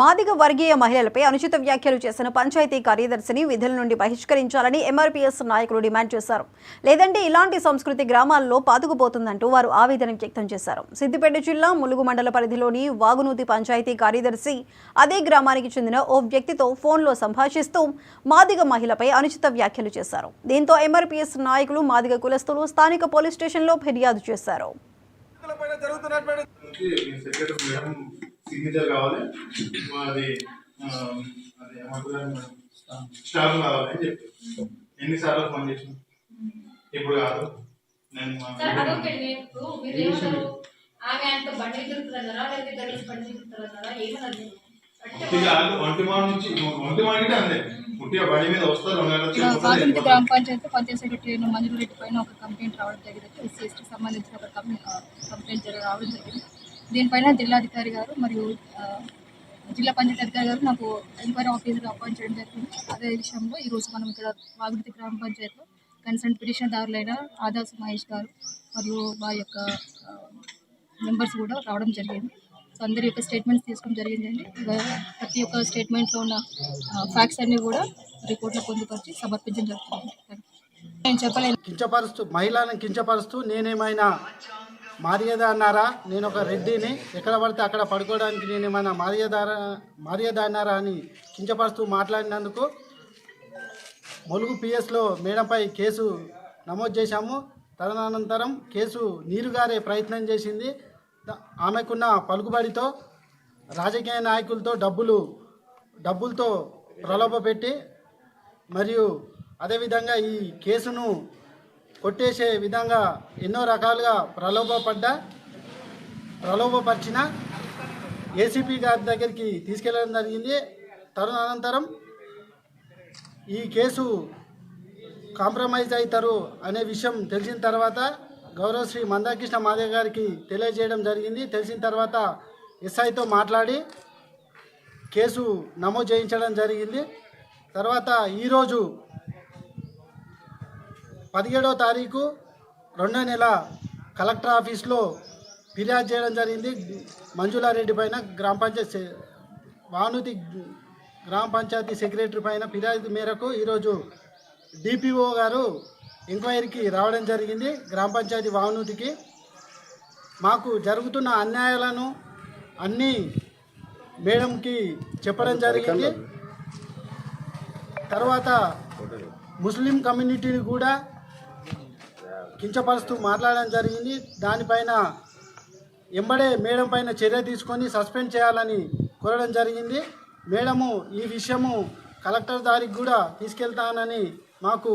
మాదిగ వర్గీయ మహిళలపై అనుచిత వ్యాఖ్యలు చేసిన పంచాయతీ కార్యదర్శిని విధుల నుండి బహిష్కరించాలని ఎంఆర్పీఎస్ నాయకులు డిమాండ్ చేశారు. లేదంటే ఇలాంటి సంస్కృతి గ్రామాల్లో పాతుకుపోతుందంటూ వారు ఆవేదన వ్యక్తం చేశారు. సిద్దిపేట జిల్లా ములుగు మండల పరిధిలోని వాగునూతి పంచాయతీ కార్యదర్శి అదే గ్రామానికి చెందిన ఓ వ్యక్తితో ఫోన్లో సంభాషిస్తూ మాదిగ మహిళపై అనుచిత వ్యాఖ్యలు చేశారు. దీంతో ఎంఆర్పీఎస్ నాయకులు మాదిగ కులస్తులు స్థానిక పోలీస్ స్టేషన్లో ఫిర్యాదు చేశారు. సిగ్నేచర్ కావాలి, మాది అది స్టాఫ్ కావాలి అని చెప్పి ఎన్నిసార్లు ఫోన్ చేసిన ఇప్పుడు కాదు. నేను ఒంటిమానికే అందే ముట్టిగా బండి మీద వస్తారు. గ్రామ పంచాయతీ పంచాయతీ సెక్రటరీ మంజుల రెడ్డి పైన ఒక కంప్లైంట్ రావడం జరిగింది. ఎస్సీ సంబంధించిన ఒక కంప్లైంట్ రావడం జరిగింది. దీనిపైన జిల్లాధికారి గారు మరియు జిల్లా పంచాయతీ అధికారి గారు నాకు ఎంక్వైరీ ఆఫీసర్గా అపాయింట్ చేయడం జరిగింది. అదే విషయంలో ఈరోజు మనం ఇక్కడ వాగునూతి గ్రామ పంచాయతీలో కన్సర్న్ పిటిషన్దారులైన ఆదాసు మహేష్ గారు మరియు వారి యొక్క మెంబర్స్ కూడా రావడం జరిగింది. సో అందరి యొక్క స్టేట్మెంట్స్ తీసుకోవడం జరిగిందండి. ప్రతి ఒక్క స్టేట్మెంట్లో ఉన్న ఫ్యాక్ట్స్ అన్నీ కూడా రిపోర్ట్లో పొందుపరిచి సమర్పించడం జరుగుతుంది. నేను చెప్పలేను. కించపరుస్తూ మహిళలను కించపరుస్తూ నేనేమైనా మర్యాద అన్నారా, నేను ఒక రెడ్డిని, ఎక్కడ పడితే అక్కడ పడుకోవడానికి నేనేమైనా మర్యాద అన్నారా అని కించపరుస్తూ మాట్లాడినందుకు ములుగు పిఎస్లో మేడంపై కేసు నమోదు చేశాము. తదనంతరం కేసు నీరుగారే ప్రయత్నం చేసింది. ఆమెకున్న పలుకుబడితో రాజకీయ నాయకులతో డబ్బులతో ప్రలోభపెట్టి మరియు అదేవిధంగా ఈ కేసును కొట్టేసే విధంగా ఎన్నో రకాలుగా ప్రలోభపరిచిన ఏసీపీ గారి దగ్గరికి తీసుకెళ్లడం జరిగింది. తదనంతరం ఈ కేసు కాంప్రమైజ్ అవుతారు అనే విషయం తెలిసిన తర్వాత గౌరవ శ్రీ మందాకృష్ణ మాదే గారికి తెలియజేయడం జరిగింది. తెలిసిన తర్వాత ఎస్ఐతో మాట్లాడి కేసు నమోదు చేయించడం జరిగింది. తర్వాత ఈరోజు 17వ తారీఖు 2వ నెల కలెక్టర్ ఆఫీస్లో ఫిర్యాదు చేయడం జరిగింది. మంజులారెడ్డి పైన వాగునూతి గ్రామ పంచాయతీ సెక్రటరీ పైన ఫిర్యాదు మేరకు ఈరోజు డిపిఓ గారు ఎంక్వైరీకి రావడం జరిగింది. గ్రామ పంచాయతీ వాగునూతికి మాకు జరుగుతున్న అన్యాయాలను అన్నీ మేడంకి చెప్పడం జరిగింది. తర్వాత ముస్లిం కమ్యూనిటీని కూడా కించపరుస్తూ మాట్లాడడం జరిగింది. దానిపైన ఎంబడే మేడం పైన చర్య తీసుకొని సస్పెండ్ చేయాలని కోరడం జరిగింది. మేడము ఈ విషయము కలెక్టర్ దారికి కూడా తీసుకెళ్తానని మాకు